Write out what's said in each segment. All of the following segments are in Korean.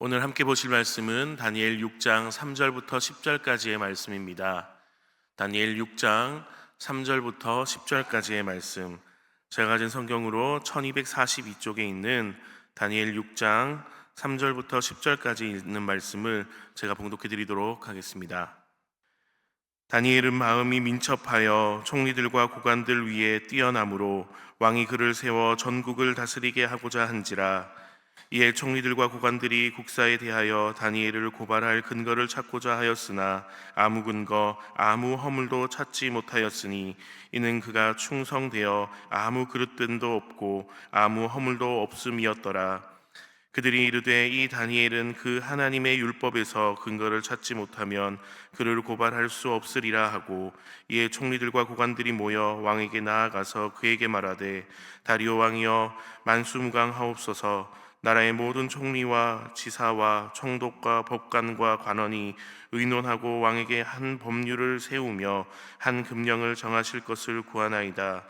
오늘 함께 보실 말씀은 다니엘 6장 3절부터 10절까지의 말씀입니다. 다니엘 6장 3절부터 10절까지의 말씀, 제가 가진 성경으로 1242쪽에 있는 다니엘 6장 3절부터 10절까지 있는 말씀을 제가 봉독해 드리도록 하겠습니다. 다니엘은 마음이 민첩하여 총리들과 고관들 위에 뛰어남으로 왕이 그를 세워 전국을 다스리게 하고자 한지라. 이에 총리들과 고관들이 국사에 대하여 다니엘을 고발할 근거를 찾고자 하였으나 아무 근거 아무 허물도 찾지 못하였으니 이는 그가 충성되어 아무 그릇됨도 없고 아무 허물도 없음이었더라. 그들이 이르되 이 다니엘은 그 하나님의 율법에서 근거를 찾지 못하면 그를 고발할 수 없으리라 하고, 이에 총리들과 고관들이 모여 왕에게 나아가서 그에게 말하되, 다리오 왕이여 만수무강하옵소서. 나라의 모든 총리와 지사와 총독과 법관과 관원이 의논하고 왕에게 한 법률을 세우며 한 금령을 정하실 것을 구하나이다.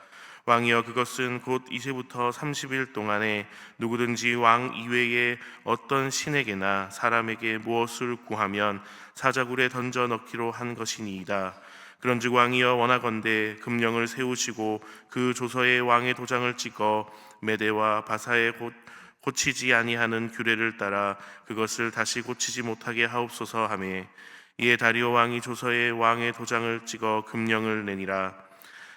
왕이여, 그것은 곧 이제부터 30일 동안에 누구든지 왕 이외에 어떤 신에게나 사람에게 무엇을 구하면 사자굴에 던져 넣기로 한 것이니이다. 그런즉 왕이여, 원하건대 금령을 세우시고 그 조서에 왕의 도장을 찍어 메대와 바사에 고치지 아니하는 규례를 따라 그것을 다시 고치지 못하게 하옵소서 하매, 이에 다리오 왕이 조서에 왕의 도장을 찍어 금령을 내니라.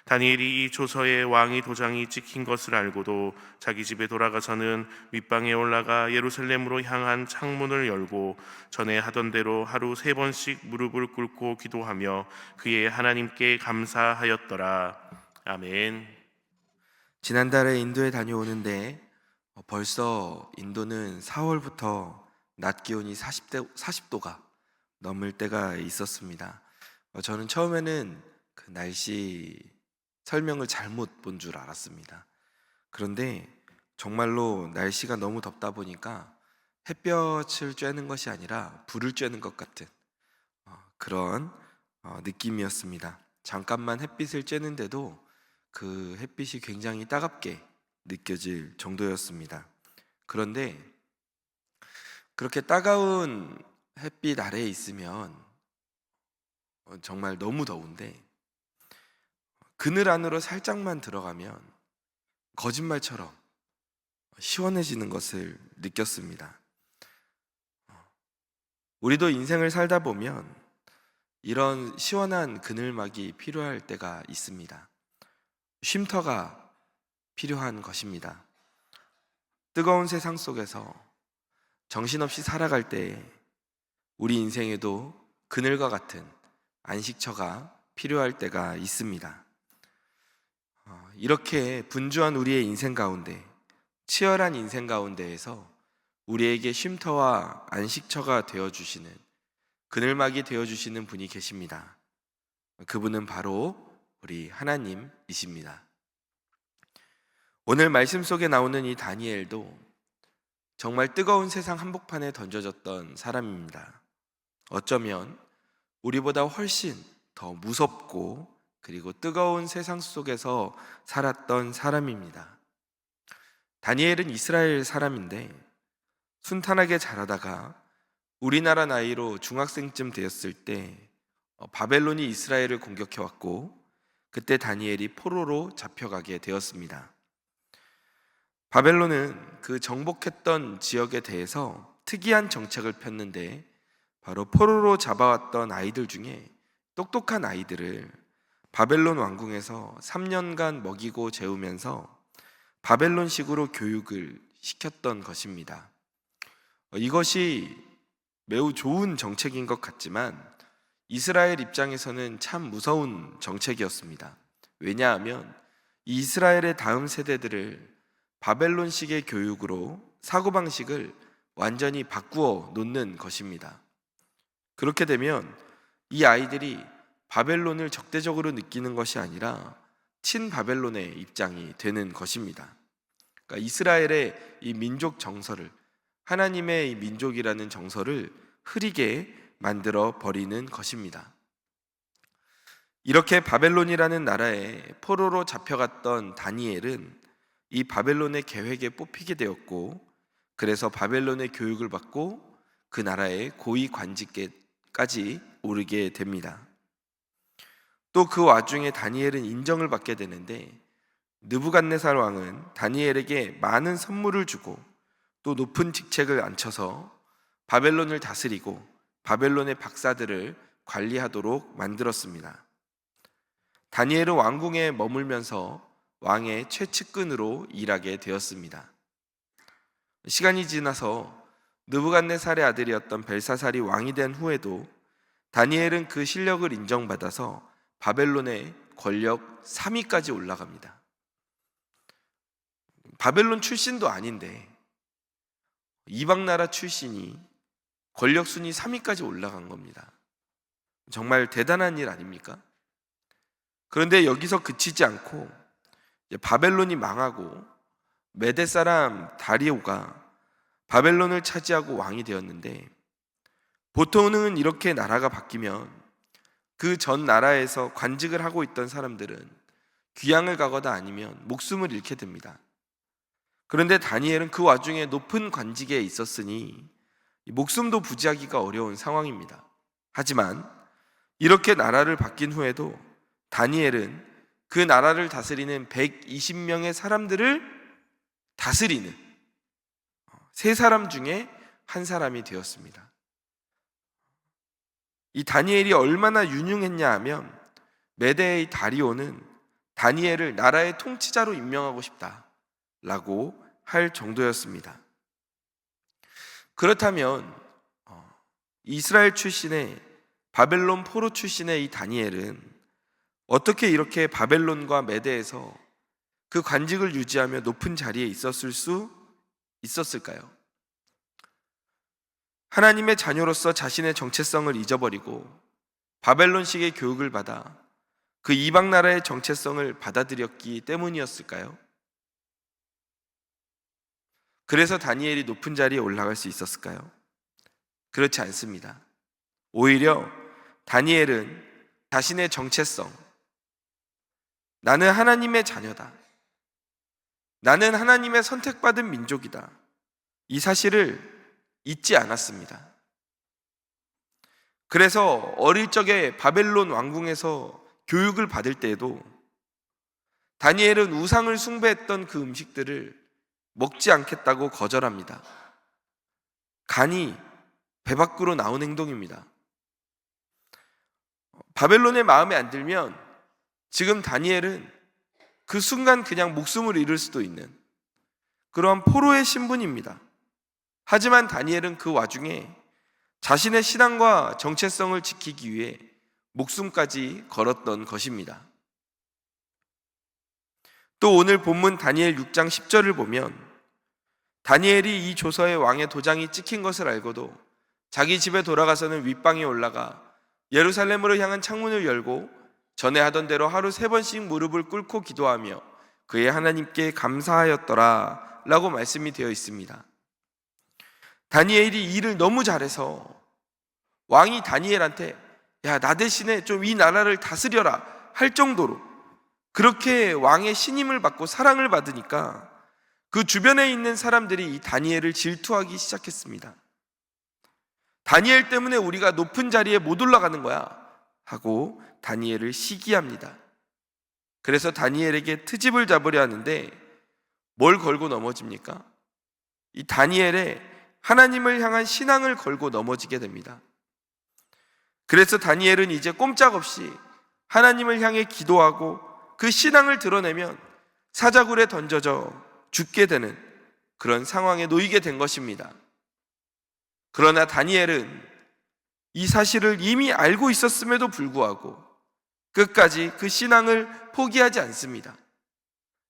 다니엘이 이 조서에 왕의 도장이 찍힌 것을 알고도 자기 집에 돌아가서는 윗방에 올라가 예루살렘으로 향한 창문을 열고 전에 하던 대로 하루 3번씩 무릎을 꿇고 기도하며 그의 하나님께 감사하였더라. 아멘. 지난달에 인도에 다녀오는데 벌써 인도는 4월부터 낮 기온이 40도가 넘을 때가 있었습니다. 저는 처음에는 그 날씨 설명을 잘못 본 줄 알았습니다. 그런데 정말로 날씨가 너무 덥다 보니까 햇볕을 쬐는 것이 아니라 불을 쬐는 것 같은 그런 느낌이었습니다. 잠깐만 햇빛을 쬐는데도 그 햇빛이 굉장히 따갑게 느껴질 정도였습니다. 그런데 그렇게 따가운 햇빛 아래에 있으면 정말 너무 더운데 그늘 안으로 살짝만 들어가면 거짓말처럼 시원해지는 것을 느꼈습니다. 우리도 인생을 살다 보면 이런 시원한 그늘막이 필요할 때가 있습니다. 쉼터가 필요한 것입니다. 뜨거운 세상 속에서 정신없이 살아갈 때 우리 인생에도 그늘과 같은 안식처가 필요할 때가 있습니다. 이렇게 분주한 우리의 인생 가운데, 치열한 인생 가운데에서 우리에게 쉼터와 안식처가 되어주시는, 그늘막이 되어주시는 분이 계십니다. 그분은 바로 우리 하나님이십니다. 오늘 말씀 속에 나오는 이 다니엘도 정말 뜨거운 세상 한복판에 던져졌던 사람입니다. 어쩌면 우리보다 훨씬 더 무섭고 그리고 뜨거운 세상 속에서 살았던 사람입니다. 다니엘은 이스라엘 사람인데 순탄하게 자라다가 우리나라 나이로 중학생쯤 되었을 때 바벨론이 이스라엘을 공격해왔고, 그때 다니엘이 포로로 잡혀가게 되었습니다. 바벨론은 그 정복했던 지역에 대해서 특이한 정책을 폈는데, 바로 포로로 잡아왔던 아이들 중에 똑똑한 아이들을 바벨론 왕궁에서 3년간 먹이고 재우면서 바벨론식으로 교육을 시켰던 것입니다. 이것이 매우 좋은 정책인 것 같지만 이스라엘 입장에서는 참 무서운 정책이었습니다. 왜냐하면 이스라엘의 다음 세대들을 바벨론식의 교육으로 사고방식을 완전히 바꾸어 놓는 것입니다. 그렇게 되면 이 아이들이 바벨론을 적대적으로 느끼는 것이 아니라 친바벨론의 입장이 되는 것입니다. 그러니까 이스라엘의 이 민족 정서를, 하나님의 이 민족이라는 정서를 흐리게 만들어 버리는 것입니다. 이렇게 바벨론이라는 나라에 포로로 잡혀갔던 다니엘은 이 바벨론의 계획에 뽑히게 되었고, 그래서 바벨론의 교육을 받고 그 나라의 고위 관직계까지 오르게 됩니다. 또 그 와중에 다니엘은 인정을 받게 되는데, 느부갓네살 왕은 다니엘에게 많은 선물을 주고 또 높은 직책을 앉혀서 바벨론을 다스리고 바벨론의 박사들을 관리하도록 만들었습니다. 다니엘은 왕궁에 머물면서 왕의 최측근으로 일하게 되었습니다. 시간이 지나서 느부갓네살의 아들이었던 벨사살이 왕이 된 후에도 다니엘은 그 실력을 인정받아서 바벨론의 권력 3위까지 올라갑니다. 바벨론 출신도 아닌데 이방 나라 출신이 권력 순위 3위까지 올라간 겁니다. 정말 대단한 일 아닙니까? 그런데 여기서 그치지 않고 바벨론이 망하고 메대 사람 다리오가 바벨론을 차지하고 왕이 되었는데, 보통은 이렇게 나라가 바뀌면 그 전 나라에서 관직을 하고 있던 사람들은 귀향을 가거나 아니면 목숨을 잃게 됩니다. 그런데 다니엘은 그 와중에 높은 관직에 있었으니 목숨도 부지하기가 어려운 상황입니다. 하지만 이렇게 나라를 바뀐 후에도 다니엘은 그 나라를 다스리는 120명의 사람들을 다스리는 세 사람 중에 한 사람이 되었습니다. 이 다니엘이 얼마나 유능했냐 하면, 메대의 다리오는 다니엘을 나라의 통치자로 임명하고 싶다라고 할 정도였습니다. 그렇다면 이스라엘 출신의 바벨론 포로 출신의 이 다니엘은 어떻게 이렇게 바벨론과 메대에서 그 관직을 유지하며 높은 자리에 있었을 수 있었을까요? 하나님의 자녀로서 자신의 정체성을 잊어버리고 바벨론식의 교육을 받아 그 이방 나라의 정체성을 받아들였기 때문이었을까요? 그래서 다니엘이 높은 자리에 올라갈 수 있었을까요? 그렇지 않습니다. 오히려 다니엘은 자신의 정체성, 나는 하나님의 자녀다, 나는 하나님의 선택받은 민족이다, 이 사실을 잊지 않았습니다. 그래서 어릴 적에 바벨론 왕궁에서 교육을 받을 때에도 다니엘은 우상을 숭배했던 그 음식들을 먹지 않겠다고 거절합니다. 간이 배 밖으로 나온 행동입니다. 바벨론의 마음에 안 들면 지금 다니엘은 그 순간 그냥 목숨을 잃을 수도 있는 그러한 포로의 신분입니다. 하지만 다니엘은 그 와중에 자신의 신앙과 정체성을 지키기 위해 목숨까지 걸었던 것입니다. 또 오늘 본문 다니엘 6장 10절을 보면, 다니엘이 이 조서에 왕의 도장이 찍힌 것을 알고도 자기 집에 돌아가서는 윗방에 올라가 예루살렘으로 향한 창문을 열고 전에 하던 대로 하루 3번씩 무릎을 꿇고 기도하며 그의 하나님께 감사하였더라 라고 말씀이 되어 있습니다. 다니엘이 일을 너무 잘해서 왕이 다니엘한테 야, 나 대신에 좀 이 나라를 다스려라 할 정도로 그렇게 왕의 신임을 받고 사랑을 받으니까 그 주변에 있는 사람들이 이 다니엘을 질투하기 시작했습니다. 다니엘 때문에 우리가 높은 자리에 못 올라가는 거야 하고 다니엘을 시기합니다. 그래서 다니엘에게 트집을 잡으려 하는데 뭘 걸고 넘어집니까? 이 다니엘의 하나님을 향한 신앙을 걸고 넘어지게 됩니다. 그래서 다니엘은 이제 꼼짝없이 하나님을 향해 기도하고 그 신앙을 드러내면 사자굴에 던져져 죽게 되는 그런 상황에 놓이게 된 것입니다. 그러나 다니엘은 이 사실을 이미 알고 있었음에도 불구하고 끝까지 그 신앙을 포기하지 않습니다.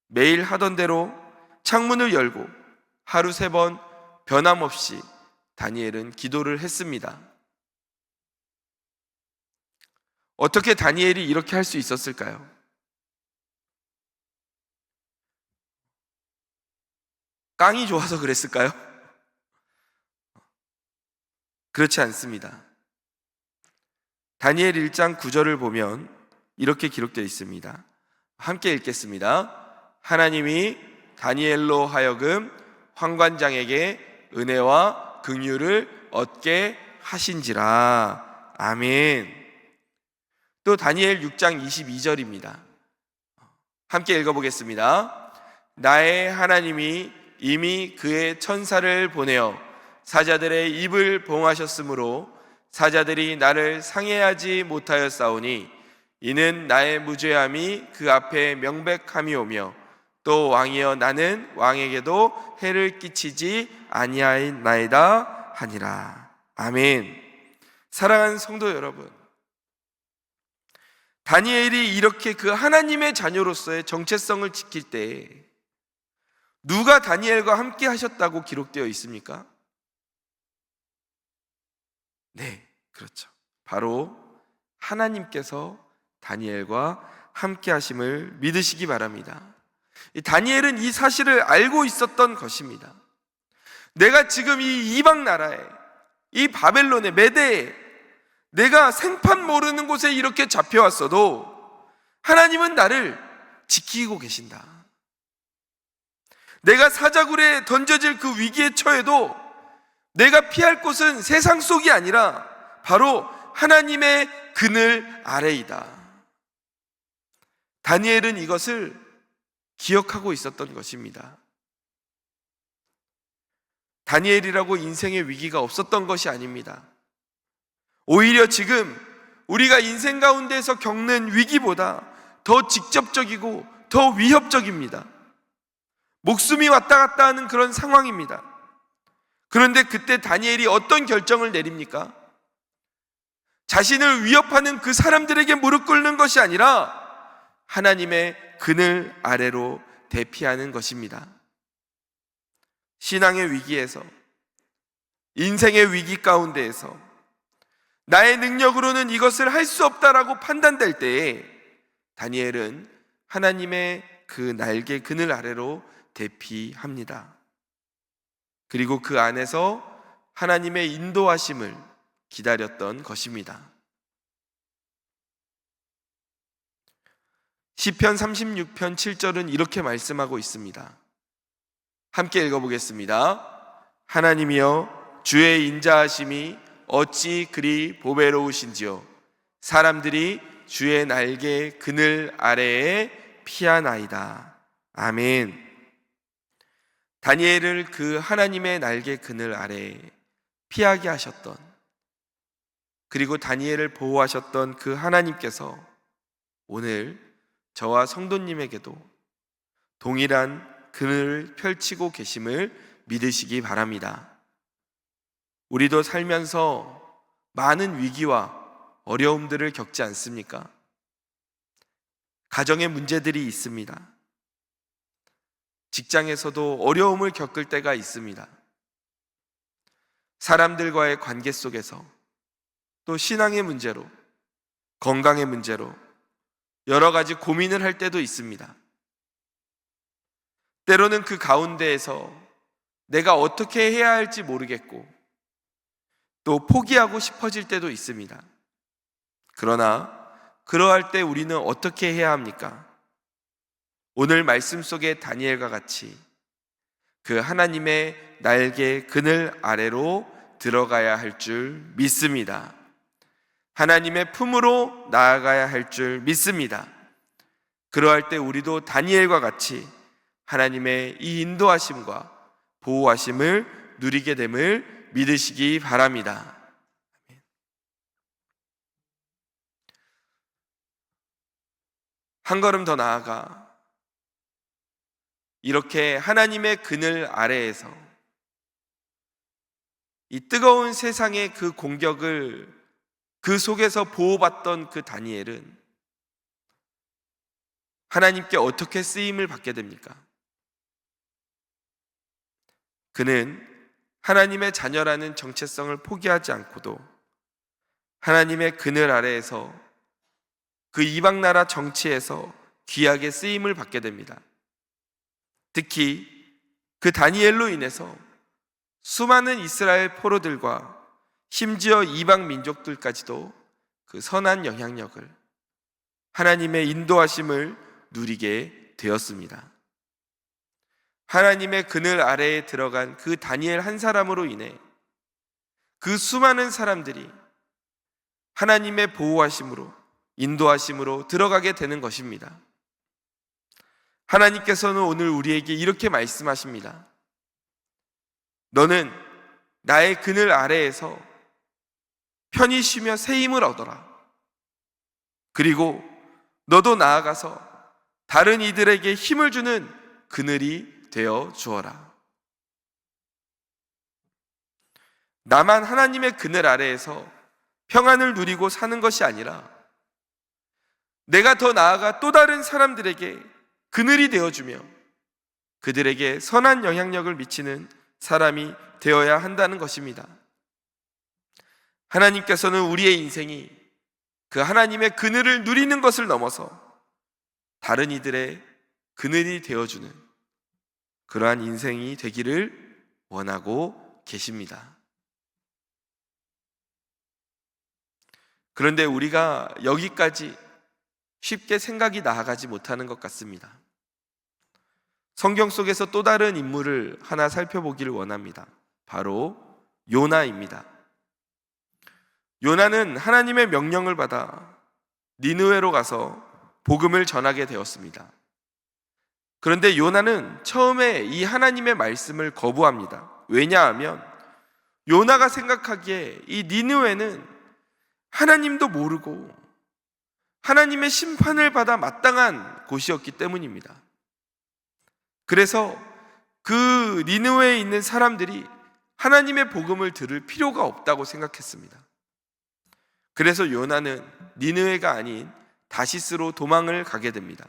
매일 하던 대로 창문을 열고 하루 3번 변함없이 다니엘은 기도를 했습니다. 어떻게 다니엘이 이렇게 할 수 있었을까요? 깡이 좋아서 그랬을까요? 그렇지 않습니다. 다니엘 1장 9절을 보면 이렇게 기록되어 있습니다. 함께 읽겠습니다. 하나님이 다니엘로 하여금 환관장에게 은혜와 긍휼을 얻게 하신지라. 아멘. 또 다니엘 6장 22절입니다. 함께 읽어보겠습니다. 나의 하나님이 이미 그의 천사를 보내어 사자들의 입을 봉하셨으므로 사자들이 나를 상해하지 못하였사오니 이는 나의 무죄함이 그 앞에 명백함이오며 또 왕이여 나는 왕에게도 해를 끼치지 아니하나이다 하니라. 아멘. 사랑하는 성도 여러분, 다니엘이 이렇게 그 하나님의 자녀로서의 정체성을 지킬 때 누가 다니엘과 함께 하셨다고 기록되어 있습니까? 네, 그렇죠. 바로 하나님께서 다니엘과 함께 하심을 믿으시기 바랍니다. 다니엘은 이 사실을 알고 있었던 것입니다. 내가 지금 이 이방 나라에, 이 바벨론의 메대에 내가 생판 모르는 곳에 이렇게 잡혀왔어도 하나님은 나를 지키고 계신다. 내가 사자굴에 던져질 그 위기에 처해도 내가 피할 곳은 세상 속이 아니라 바로 하나님의 그늘 아래이다. 다니엘은 이것을 기억하고 있었던 것입니다. 다니엘이라고 인생의 위기가 없었던 것이 아닙니다. 오히려 지금 우리가 인생 가운데서 겪는 위기보다 더 직접적이고 더 위협적입니다. 목숨이 왔다 갔다 하는 그런 상황입니다. 그런데 그때 다니엘이 어떤 결정을 내립니까? 자신을 위협하는 그 사람들에게 무릎 꿇는 것이 아니라 하나님의 그늘 아래로 대피하는 것입니다. 신앙의 위기에서, 인생의 위기 가운데에서 나의 능력으로는 이것을 할 수 없다라고 판단될 때에 다니엘은 하나님의 그 날개 그늘 아래로 대피합니다. 그리고 그 안에서 하나님의 인도하심을 기다렸던 것입니다. 시편 36편 7절은 이렇게 말씀하고 있습니다. 함께 읽어보겠습니다. 하나님이여 주의 인자하심이 어찌 그리 보배로우신지요 사람들이 주의 날개 그늘 아래에 피하나이다. 아멘. 다니엘을 그 하나님의 날개 그늘 아래에 피하게 하셨던, 그리고 다니엘을 보호하셨던 그 하나님께서 오늘 저와 성도님에게도 동일한 그늘을 펼치고 계심을 믿으시기 바랍니다. 우리도 살면서 많은 위기와 어려움들을 겪지 않습니까? 가정의 문제들이 있습니다. 직장에서도 어려움을 겪을 때가 있습니다. 사람들과의 관계 속에서, 또 신앙의 문제로, 건강의 문제로 여러 가지 고민을 할 때도 있습니다. 때로는 그 가운데에서 내가 어떻게 해야 할지 모르겠고 또 포기하고 싶어질 때도 있습니다. 그러나 그러할 때 우리는 어떻게 해야 합니까? 오늘 말씀 속의 다니엘과 같이 그 하나님의 날개 그늘 아래로 들어가야 할 줄 믿습니다. 하나님의 품으로 나아가야 할 줄 믿습니다. 그러할 때 우리도 다니엘과 같이 하나님의 이 인도하심과 보호하심을 누리게 됨을 믿으시기 바랍니다. 한 걸음 더 나아가 이렇게 하나님의 그늘 아래에서 이 뜨거운 세상의 그 공격을 그 속에서 보호받던 그 다니엘은 하나님께 어떻게 쓰임을 받게 됩니까? 그는 하나님의 자녀라는 정체성을 포기하지 않고도 하나님의 그늘 아래에서 그 이방 나라 정치에서 귀하게 쓰임을 받게 됩니다. 특히 그 다니엘로 인해서 수많은 이스라엘 포로들과 심지어 이방 민족들까지도 그 선한 영향력을, 하나님의 인도하심을 누리게 되었습니다. 하나님의 그늘 아래에 들어간 그 다니엘 한 사람으로 인해 그 수많은 사람들이 하나님의 보호하심으로, 인도하심으로 들어가게 되는 것입니다. 하나님께서는 오늘 우리에게 이렇게 말씀하십니다. 너는 나의 그늘 아래에서 편히 쉬며 새 힘을 얻어라. 그리고 너도 나아가서 다른 이들에게 힘을 주는 그늘이 되어 주어라. 나만 하나님의 그늘 아래에서 평안을 누리고 사는 것이 아니라 내가 더 나아가 또 다른 사람들에게 그늘이 되어주며 그들에게 선한 영향력을 미치는 사람이 되어야 한다는 것입니다. 하나님께서는 우리의 인생이 그 하나님의 그늘을 누리는 것을 넘어서 다른 이들의 그늘이 되어주는 그러한 인생이 되기를 원하고 계십니다. 그런데 우리가 여기까지 쉽게 생각이 나아가지 못하는 것 같습니다. 성경 속에서 또 다른 인물을 하나 살펴보기를 원합니다. 바로 요나입니다. 요나는 하나님의 명령을 받아 니느웨로 가서 복음을 전하게 되었습니다. 그런데 요나는 처음에 이 하나님의 말씀을 거부합니다. 왜냐하면 요나가 생각하기에 이 니느웨는 하나님도 모르고 하나님의 심판을 받아 마땅한 곳이었기 때문입니다. 그래서 그 니느웨에 있는 사람들이 하나님의 복음을 들을 필요가 없다고 생각했습니다. 그래서 요나는 니느웨가 아닌 다시스로 도망을 가게 됩니다.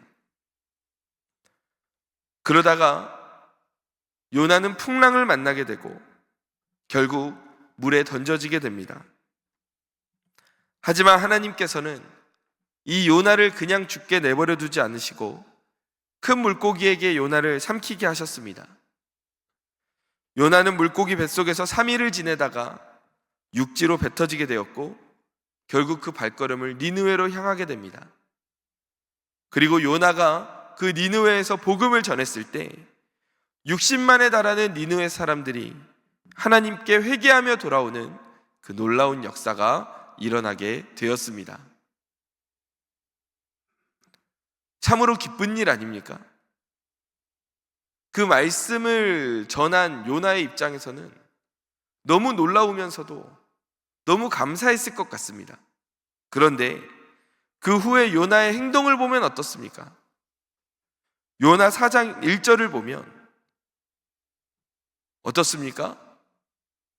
그러다가 요나는 풍랑을 만나게 되고 결국 물에 던져지게 됩니다. 하지만 하나님께서는 이 요나를 그냥 죽게 내버려 두지 않으시고 큰 물고기에게 요나를 삼키게 하셨습니다. 요나는 물고기 뱃속에서 3일을 지내다가 육지로 뱉어지게 되었고 결국 그 발걸음을 니느웨로 향하게 됩니다. 그리고 요나가 그 니느웨에서 복음을 전했을 때 60만에 달하는 니느웨 사람들이 하나님께 회개하며 돌아오는 그 놀라운 역사가 일어나게 되었습니다. 참으로 기쁜 일 아닙니까? 그 말씀을 전한 요나의 입장에서는 너무 놀라우면서도 너무 감사했을 것 같습니다. 그런데 그 후에 요나의 행동을 보면 어떻습니까? 요나 4장 1절을 보면 어떻습니까?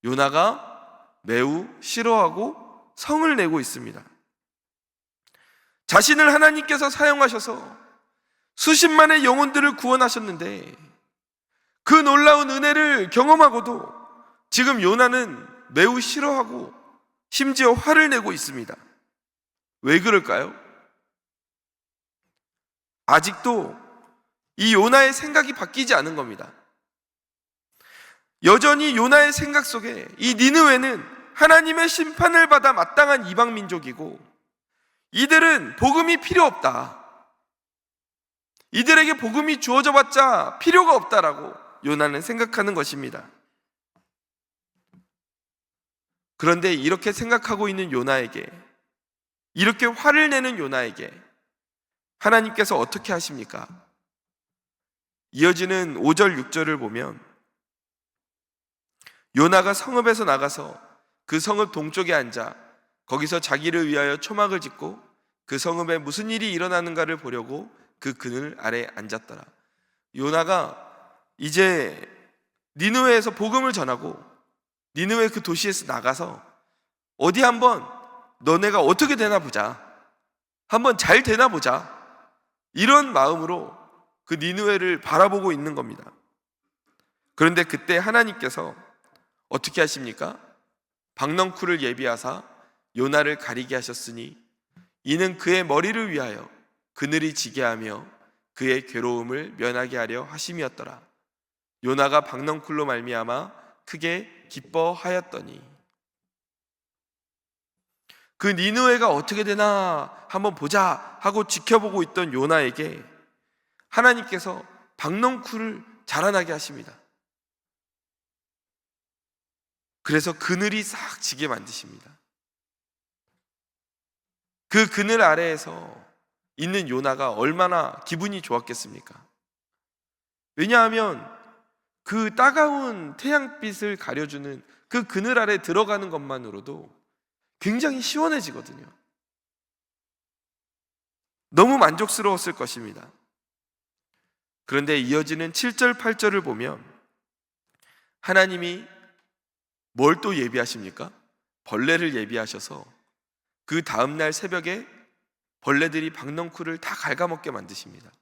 요나가 매우 싫어하고 성을 내고 있습니다. 자신을 하나님께서 사용하셔서 수십만의 영혼들을 구원하셨는데 그 놀라운 은혜를 경험하고도 지금 요나는 매우 싫어하고 심지어 화를 내고 있습니다. 왜 그럴까요? 아직도 이 요나의 생각이 바뀌지 않은 겁니다. 여전히 요나의 생각 속에 이 니느웨는 하나님의 심판을 받아 마땅한 이방 민족이고 이들은 복음이 필요 없다. 이들에게 복음이 주어져 봤자 필요가 없다라고 요나는 생각하는 것입니다. 그런데 이렇게 생각하고 있는 요나에게, 이렇게 화를 내는 요나에게 하나님께서 어떻게 하십니까? 이어지는 5절 6절을 보면 요나가 성읍에서 나가서 그 성읍 동쪽에 앉아 거기서 자기를 위하여 초막을 짓고 그 성읍에 무슨 일이 일어나는가를 보려고 그 그늘 아래 앉았더라. 요나가 이제 니느웨에서 복음을 전하고 니느웨 그 도시에서 나가서 어디 한번 너네가 어떻게 되나 보자, 한번 잘 되나 보자, 이런 마음으로 그 니느웨를 바라보고 있는 겁니다. 그런데 그때 하나님께서 어떻게 하십니까? 박넝쿨을 예비하사 요나를 가리게 하셨으니 이는 그의 머리를 위하여 그늘이 지게 하며 그의 괴로움을 면하게 하려 하심이었더라. 요나가 박넝쿨로 말미암아 크게 기뻐하였더니. 그 니느웨가 어떻게 되나 한번 보자 하고 지켜보고 있던 요나에게 하나님께서 박넝쿨을 자라나게 하십니다. 그래서 그늘이 싹 지게 만드십니다. 그 그늘 아래에서 있는 요나가 얼마나 기분이 좋았겠습니까? 왜냐하면 그 따가운 태양빛을 가려주는 그 그늘 아래 들어가는 것만으로도 굉장히 시원해지거든요. 너무 만족스러웠을 것입니다. 그런데 이어지는 7절, 8절을 보면 하나님이 뭘 또 예비하십니까? 벌레를 예비하셔서 그 다음날 새벽에 벌레들이 박넝쿨을 다 갉아먹게 만드십니다.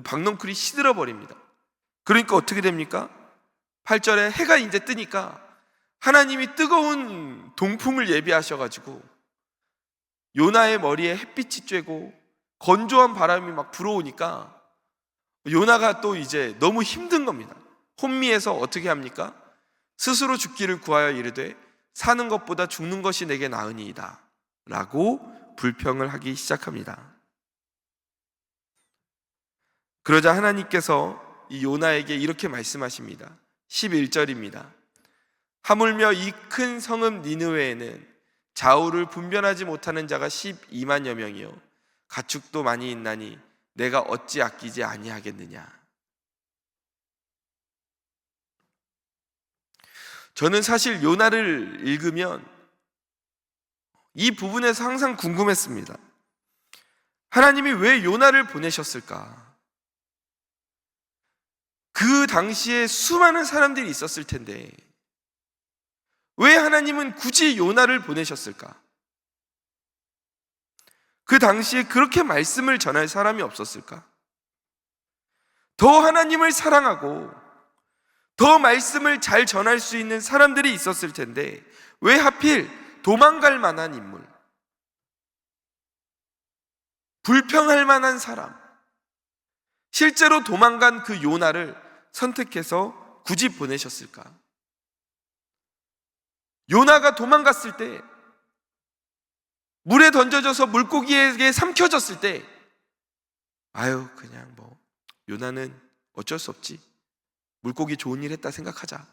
박넝쿨이 시들어 버립니다. 그러니까 어떻게 됩니까? 8절에 해가 이제 뜨니까 하나님이 뜨거운 동풍을 예비하셔가지고 요나의 머리에 햇빛이 쬐고 건조한 바람이 막 불어오니까 요나가 또 이제 너무 힘든 겁니다. 혼미해서 어떻게 합니까? 스스로 죽기를 구하여 이르되 사는 것보다 죽는 것이 내게 나으니이다 라고 불평을 하기 시작합니다. 그러자 하나님께서 이 요나에게 이렇게 말씀하십니다. 11절입니다. 하물며 이 큰 성읍 니느웨에는 좌우를 분별하지 못하는 자가 12만여 명이요 가축도 많이 있나니 내가 어찌 아끼지 아니하겠느냐. 저는 사실 요나를 읽으면 이 부분에서 항상 궁금했습니다. 하나님이 왜 요나를 보내셨을까? 그 당시에 수많은 사람들이 있었을 텐데 왜 하나님은 굳이 요나를 보내셨을까? 그 당시에 그렇게 말씀을 전할 사람이 없었을까? 더 하나님을 사랑하고 더 말씀을 잘 전할 수 있는 사람들이 있었을 텐데 왜 하필 도망갈 만한 인물, 불평할 만한 사람, 실제로 도망간 그 요나를 선택해서 굳이 보내셨을까? 요나가 도망갔을 때, 물에 던져져서 물고기에게 삼켜졌을 때 아유 그냥 뭐 요나는 어쩔 수 없지, 물고기 좋은 일 했다 생각하자.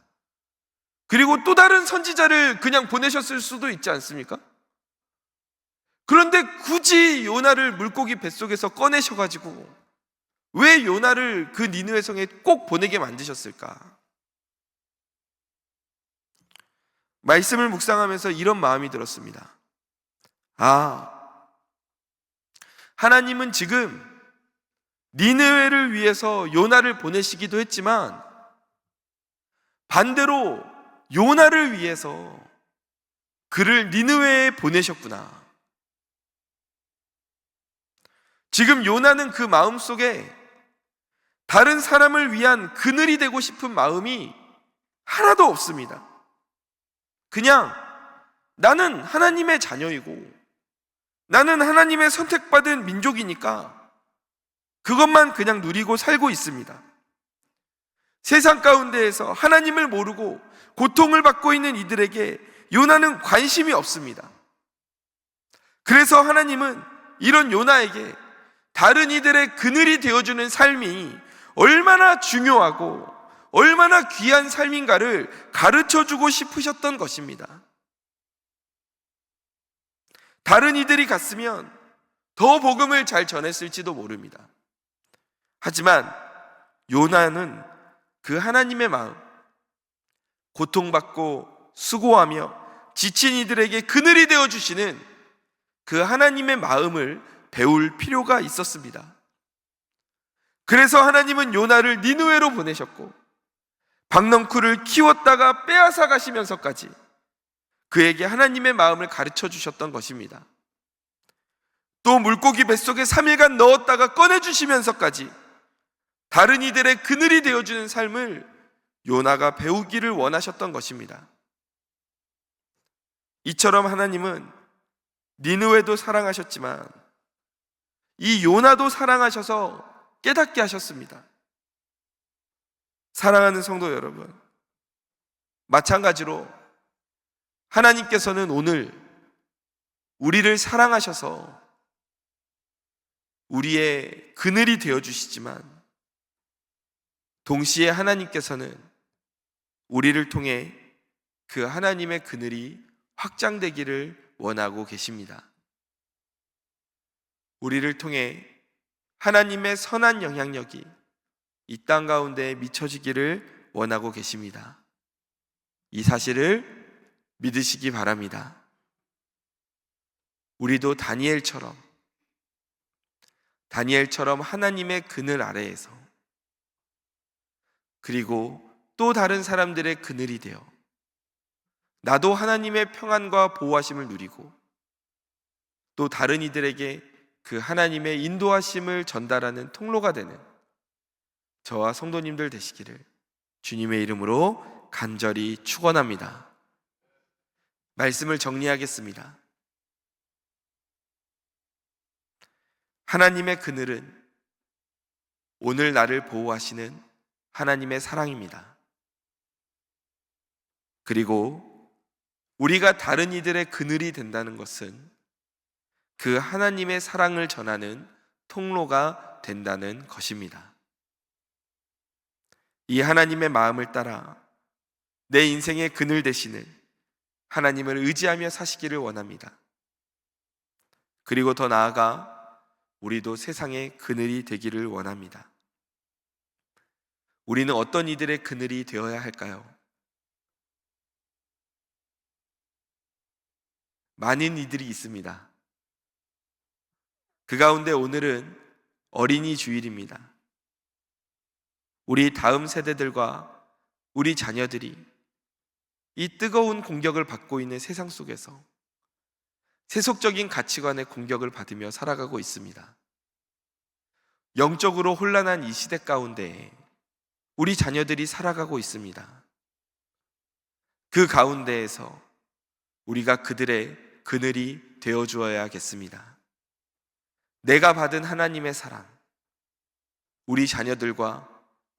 그리고 또 다른 선지자를 그냥 보내셨을 수도 있지 않습니까? 그런데 굳이 요나를 물고기 뱃속에서 꺼내셔가지고 왜 요나를 그 니느웨 성에 꼭 보내게 만드셨을까? 말씀을 묵상하면서 이런 마음이 들었습니다. 하나님은 지금 니느웨를 위해서 요나를 보내시기도 했지만 반대로 요나를 위해서 그를 니느웨에 보내셨구나. 지금 요나는 그 마음속에 다른 사람을 위한 그늘이 되고 싶은 마음이 하나도 없습니다. 그냥 나는 하나님의 자녀이고 나는 하나님의 선택받은 민족이니까 그것만 그냥 누리고 살고 있습니다. 세상 가운데에서 하나님을 모르고 고통을 받고 있는 이들에게 요나는 관심이 없습니다. 그래서 하나님은 이런 요나에게 다른 이들의 그늘이 되어주는 삶이 얼마나 중요하고 얼마나 귀한 삶인가를 가르쳐주고 싶으셨던 것입니다. 다른 이들이 갔으면 더 복음을 잘 전했을지도 모릅니다. 하지만 요나는 그 하나님의 마음, 고통받고 수고하며 지친 이들에게 그늘이 되어주시는 그 하나님의 마음을 배울 필요가 있었습니다. 그래서 하나님은 요나를 니느웨로 보내셨고 박넝쿨을 키웠다가 빼앗아 가시면서까지 그에게 하나님의 마음을 가르쳐 주셨던 것입니다. 또 물고기 뱃속에 3일간 넣었다가 꺼내주시면서까지 다른 이들의 그늘이 되어주는 삶을 요나가 배우기를 원하셨던 것입니다. 이처럼 하나님은 니느웨도 사랑하셨지만 이 요나도 사랑하셔서 깨닫게 하셨습니다. 사랑하는 성도 여러분, 마찬가지로 하나님께서는 오늘 우리를 사랑하셔서 우리의 그늘이 되어주시지만 동시에 하나님께서는 우리를 통해 그 하나님의 그늘이 확장되기를 원하고 계십니다. 우리를 통해 하나님의 선한 영향력이 이 땅 가운데 미쳐지기를 원하고 계십니다. 이 사실을 믿으시기 바랍니다. 우리도 다니엘처럼 하나님의 그늘 아래에서, 그리고 또 다른 사람들의 그늘이 되어 나도 하나님의 평안과 보호하심을 누리고 또 다른 이들에게 그 하나님의 인도하심을 전달하는 통로가 되는 저와 성도님들 되시기를 주님의 이름으로 간절히 축원합니다. 말씀을 정리하겠습니다. 하나님의 그늘은 오늘 나를 보호하시는 하나님의 사랑입니다. 그리고 우리가 다른 이들의 그늘이 된다는 것은 그 하나님의 사랑을 전하는 통로가 된다는 것입니다. 이 하나님의 마음을 따라 내 인생의 그늘 되시는 하나님을 의지하며 사시기를 원합니다. 그리고 더 나아가 우리도 세상의 그늘이 되기를 원합니다. 우리는 어떤 이들의 그늘이 되어야 할까요? 많은 이들이 있습니다. 그 가운데 오늘은 어린이 주일입니다. 우리 다음 세대들과 우리 자녀들이 이 뜨거운 공격을 받고 있는 세상 속에서 세속적인 가치관의 공격을 받으며 살아가고 있습니다. 영적으로 혼란한 이 시대 가운데 우리 자녀들이 살아가고 있습니다. 그 가운데에서 우리가 그들의 그늘이 되어 주어야겠습니다. 내가 받은 하나님의 사랑, 우리 자녀들과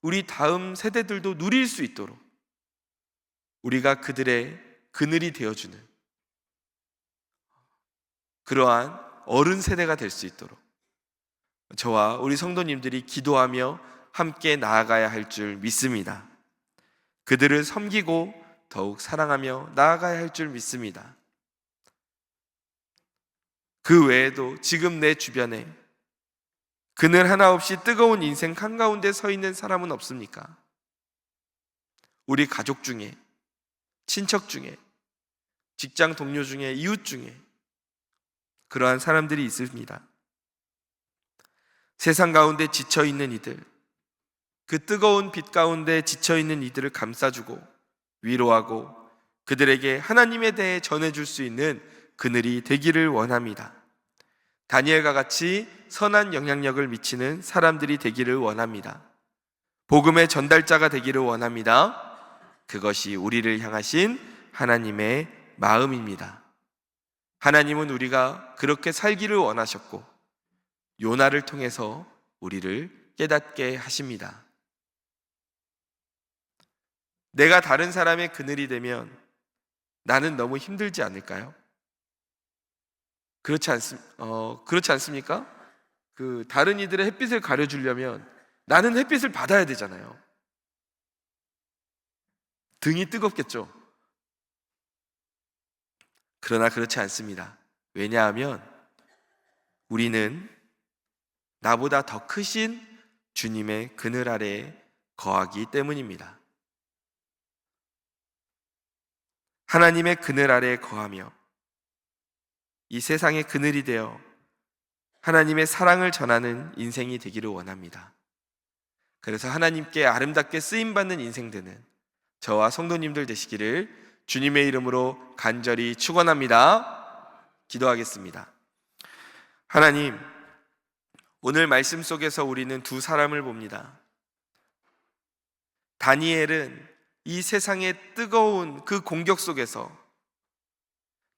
우리 다음 세대들도 누릴 수 있도록 우리가 그들의 그늘이 되어주는 그러한 어른 세대가 될 수 있도록 저와 우리 성도님들이 기도하며 함께 나아가야 할 줄 믿습니다. 그들을 섬기고 더욱 사랑하며 나아가야 할 줄 믿습니다. 그 외에도 지금 내 주변에 그늘 하나 없이 뜨거운 인생 한가운데 서 있는 사람은 없습니까? 우리 가족 중에, 친척 중에, 직장 동료 중에, 이웃 중에 그러한 사람들이 있습니다. 세상 가운데 지쳐있는 이들, 그 뜨거운 빛 가운데 지쳐있는 이들을 감싸주고 위로하고 그들에게 하나님에 대해 전해줄 수 있는 그늘이 되기를 원합니다. 다니엘과 같이 선한 영향력을 미치는 사람들이 되기를 원합니다. 복음의 전달자가 되기를 원합니다. 그것이 우리를 향하신 하나님의 마음입니다. 하나님은 우리가 그렇게 살기를 원하셨고 요나를 통해서 우리를 깨닫게 하십니다. 내가 다른 사람의 그늘이 되면 나는 너무 힘들지 않을까요? 그렇지 않습니까? 그 다른 이들의 햇빛을 가려주려면 나는 햇빛을 받아야 되잖아요. 등이 뜨겁겠죠. 그러나 그렇지 않습니다. 왜냐하면 우리는 나보다 더 크신 주님의 그늘 아래에 거하기 때문입니다. 하나님의 그늘 아래에 거하며 이 세상의 그늘이 되어 하나님의 사랑을 전하는 인생이 되기를 원합니다. 그래서 하나님께 아름답게 쓰임받는 인생 되는 저와 성도님들 되시기를 주님의 이름으로 간절히 축원합니다. 기도하겠습니다. 하나님, 오늘 말씀 속에서 우리는 두 사람을 봅니다. 다니엘은 이 세상의 뜨거운 그 공격 속에서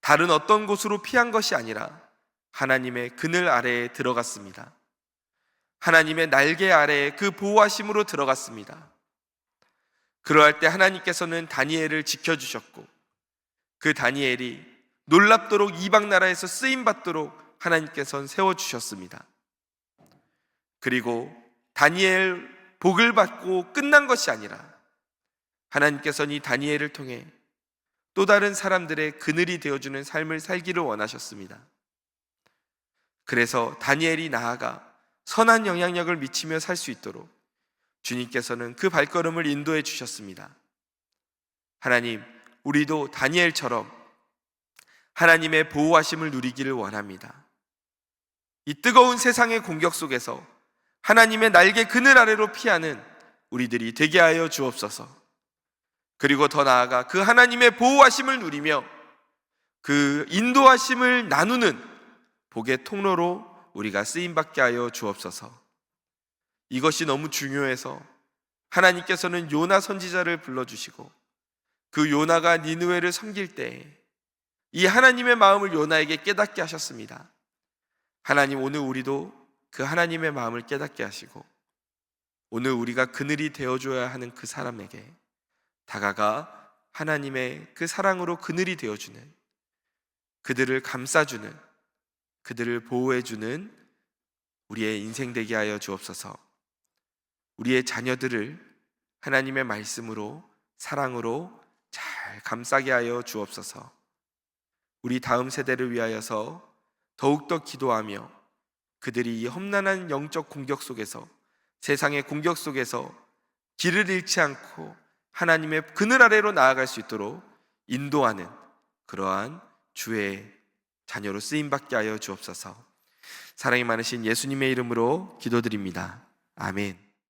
다른 어떤 곳으로 피한 것이 아니라 하나님의 그늘 아래에 들어갔습니다. 하나님의 날개 아래에 그 보호하심으로 들어갔습니다. 그러할 때 하나님께서는 다니엘을 지켜주셨고 그 다니엘이 놀랍도록 이방 나라에서 쓰임받도록 하나님께서는 세워주셨습니다. 그리고 다니엘 복을 받고 끝난 것이 아니라 하나님께서는 이 다니엘을 통해 또 다른 사람들의 그늘이 되어주는 삶을 살기를 원하셨습니다. 그래서 다니엘이 나아가 선한 영향력을 미치며 살 수 있도록 주님께서는 그 발걸음을 인도해 주셨습니다. 하나님, 우리도 다니엘처럼 하나님의 보호하심을 누리기를 원합니다. 이 뜨거운 세상의 공격 속에서 하나님의 날개 그늘 아래로 피하는 우리들이 되게 하여 주옵소서. 그리고 더 나아가 그 하나님의 보호하심을 누리며 그 인도하심을 나누는 복의 통로로 우리가 쓰임받게 하여 주옵소서. 이것이 너무 중요해서 하나님께서는 요나 선지자를 불러주시고 그 요나가 니느웨를 섬길 때 이 하나님의 마음을 요나에게 깨닫게 하셨습니다. 하나님, 오늘 우리도 그 하나님의 마음을 깨닫게 하시고 오늘 우리가 그늘이 되어줘야 하는 그 사람에게 다가가 하나님의 그 사랑으로 그늘이 되어주는, 그들을 감싸주는, 그들을 보호해주는 우리의 인생 되게 하여 주옵소서. 우리의 자녀들을 하나님의 말씀으로, 사랑으로 잘 감싸게 하여 주옵소서. 우리 다음 세대를 위하여서 더욱더 기도하며 그들이 이 험난한 영적 공격 속에서, 세상의 공격 속에서 길을 잃지 않고 하나님의 그늘 아래로 나아갈 수 있도록 인도하는 그러한 주의 자녀로 쓰임받게 하여 주옵소서. 사랑이 많으신 예수님의 이름으로 기도드립니다. 아멘.